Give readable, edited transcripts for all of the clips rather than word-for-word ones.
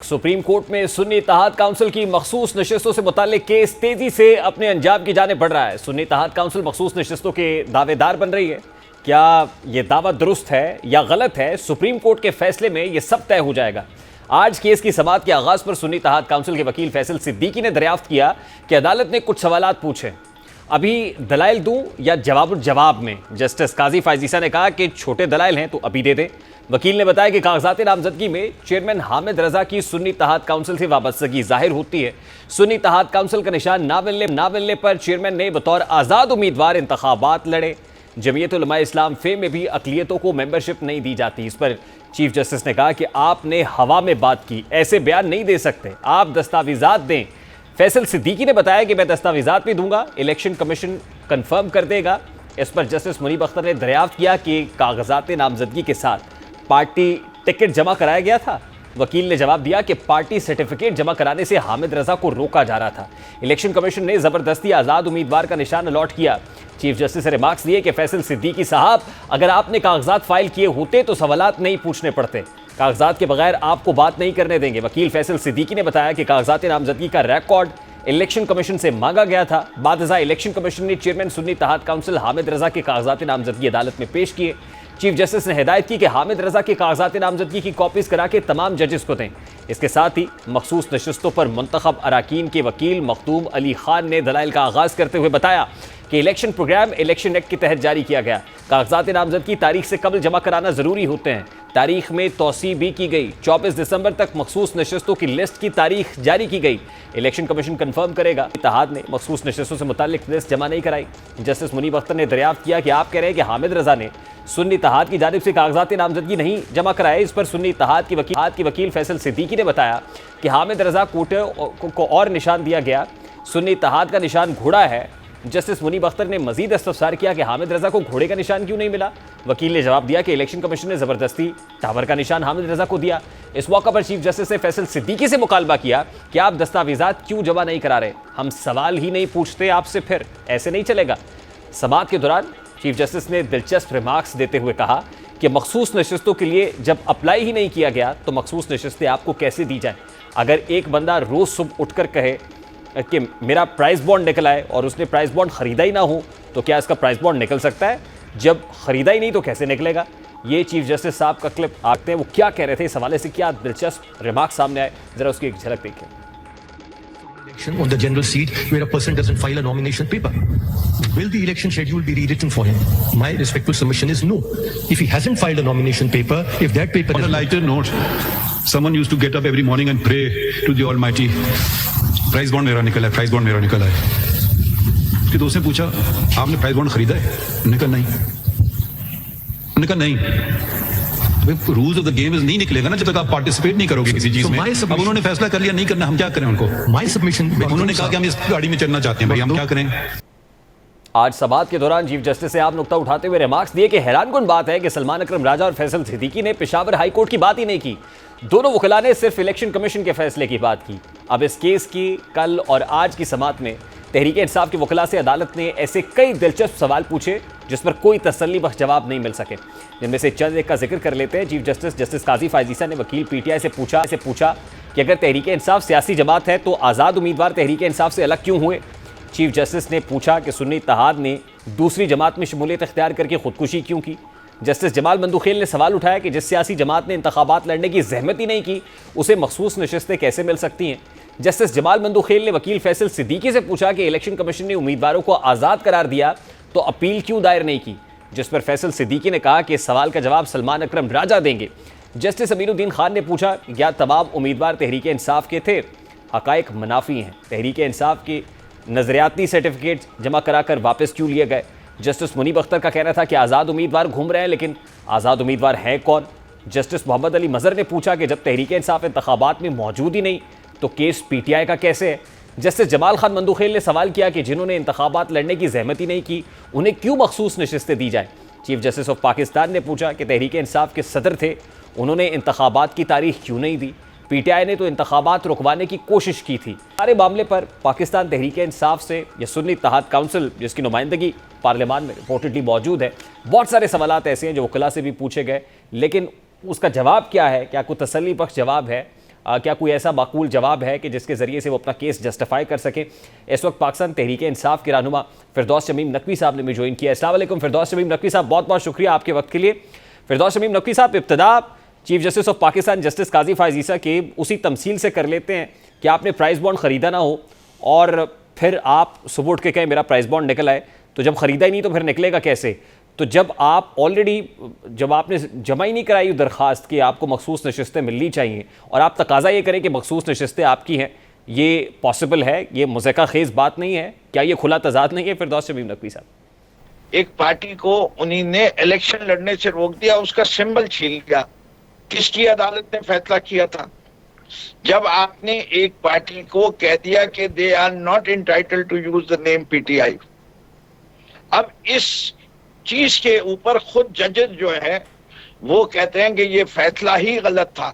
Supreme court में सुन्नी इत्तेहाद council की मखसूस नशिस्तों से मुताल्लिक केस तेजी से अपने अंजाम की जाने बढ़ रहा है। सुन्नी इत्तेहाद काउंसिल मखसूस नशिस्तों के दावेदार बन रही है। क्या यह दावा दुरुस्त है या गलत है, सुप्रीम कोर्ट के फैसले में यह सब तय हो जाएगा। आज केस की समाअत के आगाज पर सुन्नी इत्तेहाद काउंसिल के वकील फैसल सिद्दीकी ने दरियाफ्त किया कि अदालत ने कुछ सवालात पूछे, अभी दलाइल दूं या जवाब में। जस्टिस काजी फायजीसा ने कहा कि छोटे दलाइल हैं तो अभी दे दें। वकील ने बताया कि कागजात नामजदगी में चेयरमैन हामिद रजा की सुन्नी इत्तेहाद काउंसिल से वाबस्तगी जाहिर होती है। सुन्नी इत्तेहाद काउंसिल का निशान ना मिलने पर चेयरमैन ने बतौर आज़ाद उम्मीदवार इंतखाबात लड़े। जमीयत उलमा इस्लाम फे में भी अकलियतों को मेंबरशिप नहीं दी जाती। इस पर चीफ जस्टिस ने कहा कि आपने हवा में बात की, ऐसे बयान नहीं दे सकते, आप दस्तावेजात दें। फैसल सिद्दीकी ने बताया कि मैं दस्तावेजात भी दूंगा, इलेक्शन कमीशन कंफर्म कर देगा। इस पर जस्टिस मुनीब अख्तर ने दरियाफ्त किया कि कागजात नामजदगी के साथ पार्टी टिकट जमा कराया गया था। वकील ने जवाब दिया कि पार्टी सर्टिफिकेट जमा कराने से हामिद रजा को रोका जा रहा था। इलेक्शन कमीशन ने जबरदस्ती आज़ाद उम्मीदवार का निशान अलॉट किया। चीफ जस्टिस ने रिमार्क्स दिए कि फैसल सिद्दीकी साहब, अगर आपने कागजात फाइल किए होते तो सवालात नहीं पूछने पड़ते, कागजात के बगैर आपको बात नहीं करने देंगे। वकील फैसल सिद्दीकी ने बताया कि कागजात नामजदगी का रिकॉर्ड इलेक्शन कमीशन से मांगा गया था। बाद इलेक्शन कमीशन ने चेयरमैन सुन्नी इत्तेहाद काउंसिल हामिद रजा के कागजात नामजदगी अदालत में पेश किए। चीफ जस्टिस ने हिदायत की कि हामिद रजा के कागजात नामजदगी की कॉपीज करा के तमाम जजेस को दें। इसके साथ ही मखसूस नशिस्तों पर मुंतखब अराकीन के वकील मखदूम अली खान ने दलाइल का आगाज करते हुए बताया कि इलेक्शन प्रोग्राम इलेक्शन एक्ट के तहत जारी किया गया। कागजात नामजदगी तारीख से कबल जमा कराना जरूरी होते हैं। तारीख में तौसी भी की गई। 24 दिसंबर तक मखसूस नशिस्तों की लिस्ट की तारीख जारी की गई। इलेक्शन कमीशन कंफर्म करेगा। इत्तेहाद ने मखसूस नशिस्तों से मुताल्लिक लिस्ट जमा नहीं कराई। जस्टिस मुनीब अख्तर ने दरियाफ्त किया कि आप कह रहे हैं कि हामिद रजा ने सुन्नी इत्तेहाद की जानिब से कागजात नामजदगी नहीं जमा कराए। इस पर सुन्नी इत्तेहाद की वकील फैसल सिद्दीकी ने बताया कि हामिद रजा को और निशान दिया गया, सुन्नी इत्तेहाद का निशान घोड़ा है। जस्टिस मुनीब अख्तर ने मजीद इस्तफसार किया कि हामिद रजा को घोड़े का निशान क्यों नहीं मिला। वकील ने जवाब दिया कि इलेक्शन कमीशन ने जबरदस्ती टावर का निशान हामिद रजा को दिया। इस मौका पर चीफ जस्टिस ने फैसल सिद्दीकी से मुकालबा किया कि आप दस्तावेजात क्यों जमा नहीं करा रहे, हम सवाल ही नहीं पूछते आपसे, फिर ऐसे नहीं चलेगा। समाअत के दौरान चीफ जस्टिस ने दिलचस्प रिमार्क्स देते हुए कहा कि मखसूस नशिस्तों के लिए जब अप्लाई ही नहीं किया गया तो मखसूस नशिस्तें आपको कैसे दी जाए। अगर एक बंदा रोज सुबह उठकर कहे कि मेरा प्राइस बॉन्ड निकल आए और उसने प्राइस बॉन्ड खरीदा ही ना हो तो क्या इसका प्राइस बॉन्ड निकल सकता है? जब खरीदा ही नहीं तो कैसे निकलेगा? ये चीफ जस्टिस साहब का क्लिप आते हैं, वो क्या कह रहे थे इस हवाले से, क्या दिलचस्प रिमार्क सामने आए, जरा उसकी एक झलक देखिए। On the general seat where a person doesn't file a nomination paper, will the election schedule be rewritten for him? My respectful submission is no. If he hasn't filed a nomination paper, if that paper on a lighter note, someone used to get up every morning and pray to the Almighty, price bond मेरा निकला है, price bond मेरा निकला है। उसके दोस्त ने पूछा आपने प्राइस बॉन्ड खरीदा है? उन्होंने कहा नहीं। उन्होंने कहा नहीं। रूल्स ऑफ द गेम नहीं निकलेगा ना जब तक आप पार्टिसिपेट नहीं करोगे किसी चीज में। अब उन्होंने फैसला कर लिया नहीं करना, हम क्या करें उनको? माय सबमिशन, उन्होंने कहा कि हम इस गाड़ी में चलना चाहते हैं, भाई हम क्या करें? आज समाअत के दौरान चीफ जस्टिस से आप नुक्ता उठाते हुए रिमार्क्स दिए कि हैरानकुन बात है कि सलमान अकरम राजा और फैसल सिद्दीकी ने पेशावर हाई कोर्ट की बात ही नहीं की। दोनों वकीला ने सिर्फ इलेक्शन कमीशन के फैसले की बात की। अब इस केस की कल और आज की समाअत में तहरीक इंसाफ के वकीला से अदालत ने ऐसे कई दिलचस्प सवाल पूछे जिस पर कोई तसल्ली बख्श जवाब नहीं मिल सके। जिनमें से चंद एक का जिक्र कर लेते हैं। चीफ जस्टिस काजी फायजीसा ने वकील पीटीआई से पूछा कि अगर तहरीक इंसाफ सियासी जमात है तो आज़ाद उम्मीदवार तहरीक इंसाफ से अलग क्यों हुए। चीफ जस्टिस ने पूछा कि सुन्नी इत्तेहाद ने दूसरी जमात में शमूलियत इख्तियार करके खुदकुशी क्यों की। जस्टिस जमाल मंदूखेल ने सवाल उठाया कि जिस सियासी जमात ने इंतखाबात लड़ने की जहमत ही नहीं की उसे मखसूस नशिस्तें कैसे मिल सकती हैं। जस्टिस जमाल मंदूखेल ने वकील फैसल सिद्दीकी से पूछा कि इलेक्शन कमीशन ने उम्मीदवारों को आज़ाद करार दिया तो अपील क्यों दायर नहीं की, जिस पर फैसल सिद्दीकी ने कहा कि इस सवाल का जवाब सलमान अकरम राजा देंगे। जस्टिस अमीरुद्दीन खान ने पूछा कि क्या तमाम उम्मीदवार तहरीक इंसाफ के थे? हकायक मनाफी हैं। तहरीक इंसाफ की नजरियाती सर्टिफिकेट जमा कराकर वापस क्यों लिए गए। जस्टिस मुनीब अख्तर का कहना था कि आज़ाद उम्मीदवार घूम रहे हैं, लेकिन आज़ाद उम्मीदवार हैं कौन। जस्टिस मोहम्मद अली मजहर ने पूछा कि जब तहरीक इंसाफ इंतखाबात में मौजूद ही नहीं तो केस पीटीआई का कैसे है। जस्टिस जमाल खान मंदूखेल ने सवाल किया कि जिन्होंने इंतखाबात लड़ने की जहमत ही नहीं की उन्हें क्यों मखसूस नशिस्तें दी जाए। चीफ जस्टिस ऑफ पाकिस्तान ने पूछा कि तहरीक इंसाफ के सदर थे, उन्होंने इंतखाबात की तारीख क्यों नहीं दी। पीटीआई ने तो इंतखाबात रुकवाने की कोशिश की थी। सारे मामले पर पाकिस्तान तहरीक इंसाफ से या सुन्नी इत्तेहाद काउंसिल जिसकी नुमाइंदगी पार्लियामान में रिपोर्टेडली मौजूद है, बहुत सारे सवालात ऐसे हैं जो वकीला से भी पूछे गए, लेकिन उसका जवाब क्या है, क्या कोई तसल्ली बख्श जवाब है, क्या कोई ऐसा माकूल जवाब है कि जिसके जरिए से वो अपना केस जस्टिफाई कर सके? इस वक्त पाकिस्तान तहरीक इंसाफ के रहनुमा फिरदौस शमीम नकवी साहब ने भी ज्वाइन किया। अस्सलाम वालेकुम फिरदौस शमीम नकवी साहब, बहुत बहुत शुक्रिया आपके वक्त के लिए। फिरदौस शमीम नकवी साहब, इब्तिदा chief justice of Pakistan justice Qazi Faez Isa के उसी तमसील से कर लेते हैं कि आपने प्राइस बॉन्ड ख़रीदा ना हो और फिर आप सुबह उठ के कहें मेरा प्राइस बॉन्ड निकल आए, तो जब ख़रीदा ही नहीं तो फिर निकलेगा कैसे? तो जब आप जब आपने जमा ही नहीं कराई दरख्वास्त कि आपको मखसूस नशिस्तें मिलनी चाहिए और आप तकाजा ये करें कि मखसूस नशिस्तें आपकी हैं, ये पॉसिबल है? ये मुज़क्का खेज़ बात नहीं है? क्या ये खुला तजाद नहीं है फिरदौस शमीम नकवी साहब? एक पार्टी को उन्हीं ने इलेक्शन लड़ने से रोक दिया, उसका सिंबल छीन लिया। किसकी अदालत ने फैसला किया था? जब आपने एक पार्टी को कह दिया कि they are not entitled to use the name PTI. अब इस चीज के ऊपर खुद जजेस जो है वो कहते हैं कि ये फैसला ही गलत था,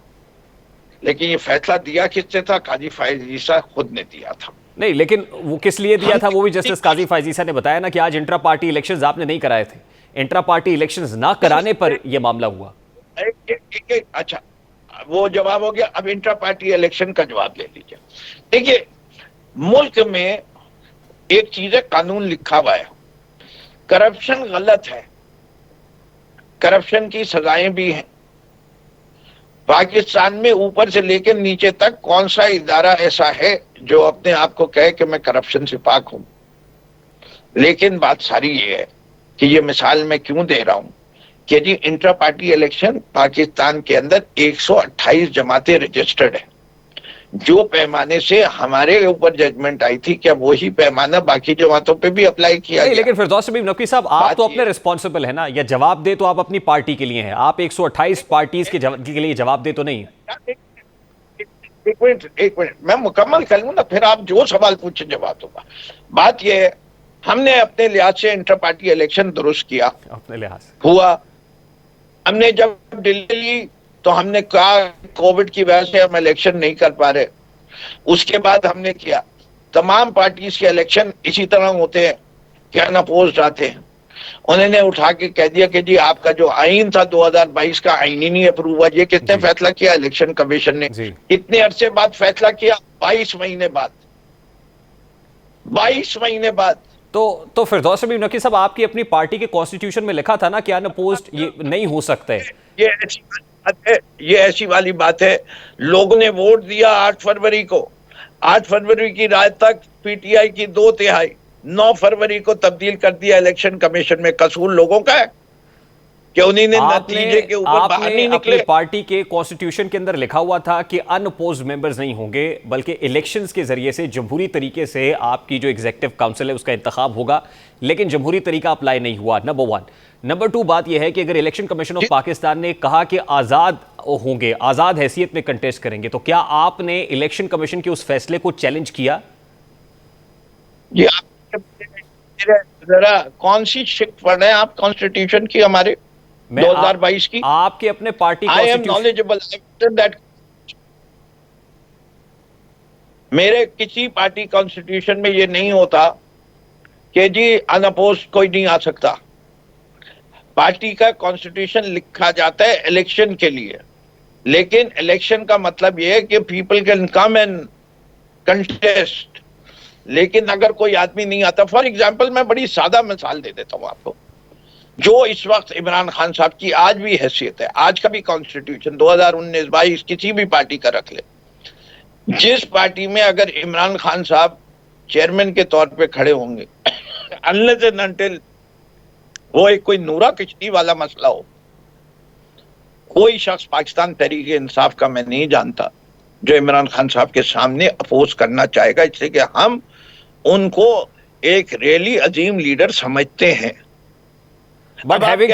लेकिन ये फैसला दिया किसने था? काजी फायज ईसा खुद ने दिया था। नहीं, लेकिन वो किस लिए दिया था वो भी जस्टिस काजी फायज ईसा ने बताया ना कि आज इंट्रा पार्टी इलेक्शंस आपने नहीं कराए थे, इंट्रा पार्टी इलेक्शंस ना कराने पर यह मामला हुआ। अच्छा, वो जवाब हो गया। अब इंट्रा पार्टी इलेक्शन का जवाब ले लीजिए। देखिए, मुल्क में एक चीज है, कानून लिखा हुआ है, करप्शन गलत है, करप्शन की सजाएं भी हैं। पाकिस्तान में ऊपर से लेकर नीचे तक कौन सा इदारा ऐसा है जो अपने आप को कहे कि मैं करप्शन से पाक हूं? लेकिन बात सारी ये है कि ये मिसाल मैं क्यों दे रहा हूं कि जी इंट्रा पार्टी इलेक्शन पाकिस्तान के अंदर 128 जमातें रजिस्टर्ड है। जो पैमाने से हमारे ऊपर जजमेंट आई थी, क्या वही पैमाना बाकी जमातों पे भी अप्लाई किया गया? लेकिन फिरदौस शमीम नकवी साहब, आप तो अपने रिस्पॉन्सिबल है ना, या जवाब दे तो आप अपनी पार्टी के लिए हैं, आप 128 पार्टीज के लिए जवाब दे तो नहीं है। एक मिनट मैं मुकम्मल कर लूं ना, फिर आप जो सवाल पूछे जवाब दूंगा। बात यह है, हमने अपने लिहाज से इंटर पार्टी इलेक्शन दुरुस्त किया, अपने लिहाज हुआ। हमने जब दिल्ली तो हमने कहा कोविड की वजह से हम इलेक्शन नहीं कर पा रहे, उसके बाद हमने किया। तमाम पार्टीज के इलेक्शन इसी तरह होते हैं कि अनअपोज्ड आते हैं। उन्होंने उठा के कह दिया कि जी आपका जो आईन था 2022 का आईन ही नहीं अप्रूव हुआ। ये किसने फैसला किया? इलेक्शन कमीशन ने। कितने अरसे बाद फैसला किया? 22 महीने बाद। 22 महीने बाद। तो फिरदौस शमीम नकवी साहब, आपकी अपनी पार्टी के कॉन्स्टिट्यूशन में लिखा था ना कि अनअपोज्ड ये नहीं हो सकते। ये ऐसी वाली बात है, लोगों ने वोट दिया 8 फरवरी को। 8 फरवरी की रात तक पीटीआई की 2/3, 9 फरवरी को तब्दील कर दिया इलेक्शन कमीशन में। कसूर लोगों का है कि उन्हीं ने नतीजे के ऊपर बाहर नहीं निकले। अपने पार्टी के कॉन्स्टिट्यूशन के अंदर लिखा हुआ था कि अनअपोज्ड मेंबर्स नहीं होंगे, बल्कि इलेक्शंस के जरिए से जमहूरी तरीके से आपकी जो एग्जीक्यूटिव काउंसिल है उसका इंतखाब होगा, लेकिन जमहूरी तरीका अप्लाई नहीं हुआ। नंबर 1। नंबर 2 बात यह है कि अगर इलेक्शन कमीशन ऑफ पाकिस्तान ने कहा कि आजाद होंगे, आजाद हैसियत में कंटेस्ट करेंगे, तो क्या आपने इलेक्शन कमीशन के उस फैसले को चैलेंज किया? जी, आप जरा कौन सी शिफ्ट पढ़ रहे हैं आप कॉन्स्टिट्यूशन की हमारे 2022 की? आपके अपने party I am knowledgeable that. मेरे किसी पार्टी कॉन्स्टिट्यूशन में ये नहीं होता कि जी अनअपोज्ड कोई नहीं आ सकता। पार्टी का कॉन्स्टिट्यूशन लिखा जाता है इलेक्शन के लिए, लेकिन इलेक्शन का मतलब यह है कि people can come and contest. लेकिन अगर कोई आदमी नहीं आता, फॉर एग्जांपल मैं बड़ी सादा मिसाल दे देता हूं आपको, जो इस वक्त इमरान खान साहब की आज भी हैसियत है, आज का भी कॉन्स्टिट्यूशन 2019-22 किसी भी पार्टी का रख ले, जिस पार्टी में अगर इमरान खान साहब चेयरमैन के तौर पे खड़े होंगे, अनलेस एंड अनटिल वो एक कोई नूरा किश्ती वाला मसला हो, कोई शख्स पाकिस्तान तहरीक इंसाफ का मैं नहीं जानता जो इमरान खान साहब के सामने अपोज करना चाहेगा, इसलिए कि हम उनको एक रियली अजीम लीडर समझते हैं। But having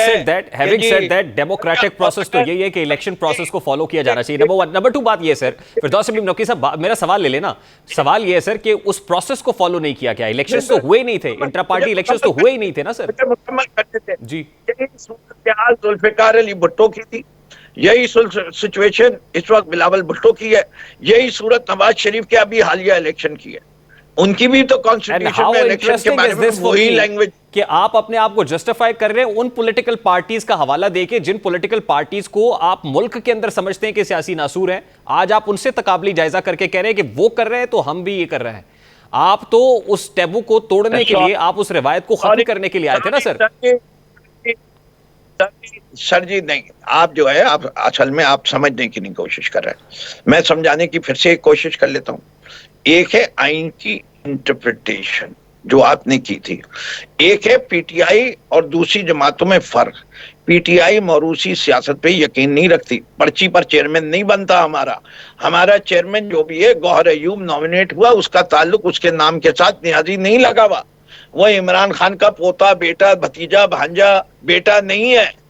said that democratic process तो यही है कि इलेक्शन प्रोसेस को फॉलो किया जाना चाहिए। नंबर 1। नंबर 2 बात ये सर, फिरदौस शमीम नकवी साहब, मेरा सवाल ले लेना। सवाल ये है सर कि उस प्रोसेस को फॉलो नहीं किया गया। इलेक्शंस तो हुए ही नहीं थे, इंट्रा पार्टी इलेक्शंस तो हुए ही नहीं थे ना सर। मुकम्मल करते थे जी। जुल्फिकार अली भुट्टो की थी, यही सिचुएशन इस वक्त बिलावल भुट्टो की है, यही सूरत नवाज शरीफ के अभी हालिया इलेक्शन की है। उनकी भी तो And कॉन्स्टिट्यूशन how में इलेक्शन के interesting बारे is में this for वही me लैंग्वेज। कि आप अपने आप को जस्टिफाई कर रहे हैं उन पॉलिटिकल पार्टीज का हवाला देके जिन पॉलिटिकल पार्टीज को आप मुल्क के अंदर समझते हैं कि सियासी नासूर हैं, आज आप उनसे तकाबली जायजा करके कह रहे हैं कि वो कर रहे हैं तो हम भी ये कर रहे हैं। आप तो उस टैबू को तोड़ने के लिए, आप उस रिवायत को खत्म करने के लिए आए थे ना सर। सर जी नहीं, आप जो है आप असल में आप समझने की नहीं कोशिश कर रहे हैं। मैं समझाने की फिर से एक कोशिश कर लेता हूं। एक है आइन की इंटरप्रिटेशन जो आपने की थी, एक है पीटीआई और दूसरी जमातों में फर्क। पीटीआई मौरूसी सियासत पे यकीन नहीं रखती, पर्ची पर चेयरमैन नहीं बनता हमारा चेयरमैन जो भी है गौहर अयूब नॉमिनेट हुआ, उसका ताल्लुक उसके नाम के साथ न्याजी नहीं लगा हुआ। वो इमरान खान का पोता, बेटा, भतीजा, भांजा, बेटा नहीं है।